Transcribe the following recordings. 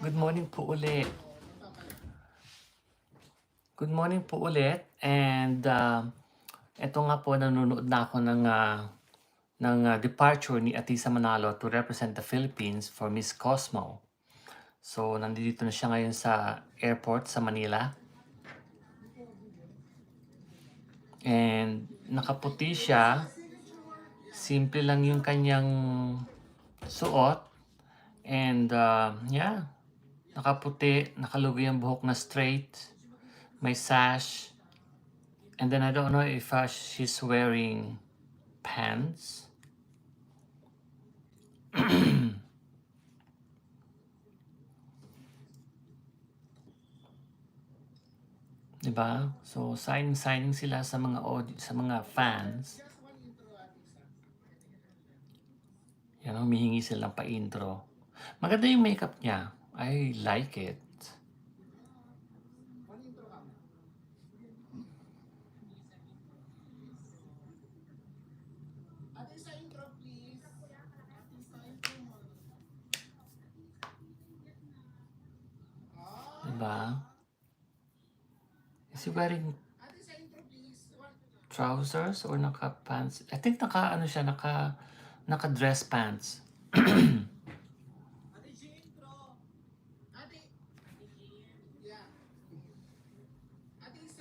Good morning po ulit. Good morning po ulit and, eto nga po nanonood na ako ng departure ni Atisa Manalo to represent the Philippines for Miss Cosmo. So, nandito na siya ngayon sa airport sa Manila. And nakaputi siya. Simple lang yung kanyang suot. And, yeah, nakaputi, nakalugay ang buhok na straight. May sash. And then I don't know if she's wearing pants. Diba? So, signing sila sa mga fans. Yan, humihingi sila pa intro. Maganda yung makeup niya. I like it. Diba? Is he wearing trousers or naka-pants? I think naka-dress pants.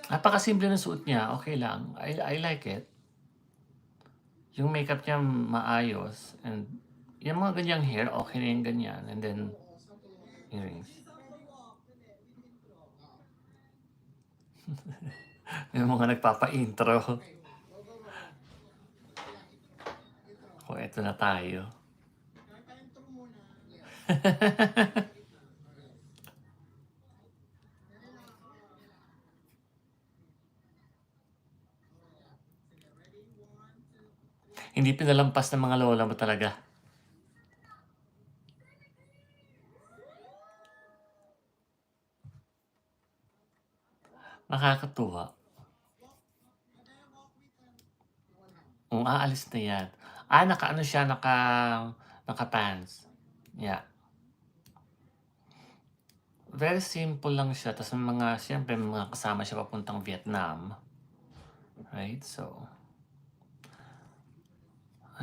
Napakasimple ng suot niya. Okay lang. I like it. Yung makeup niya maayos. And yung mga ganyang hair, okay na yung ganyan. And then, earrings. Yung mga nagpapa-intro. O, eto na tayo. Hindi pinalampas ng mga lola mo talaga. Nakakatuwa. Aalis na yan. Naka-ano siya, naka-pants. Yeah. Very simple lang siya. Tapos siyempre, may mga kasama siya papuntang Vietnam. Right? So,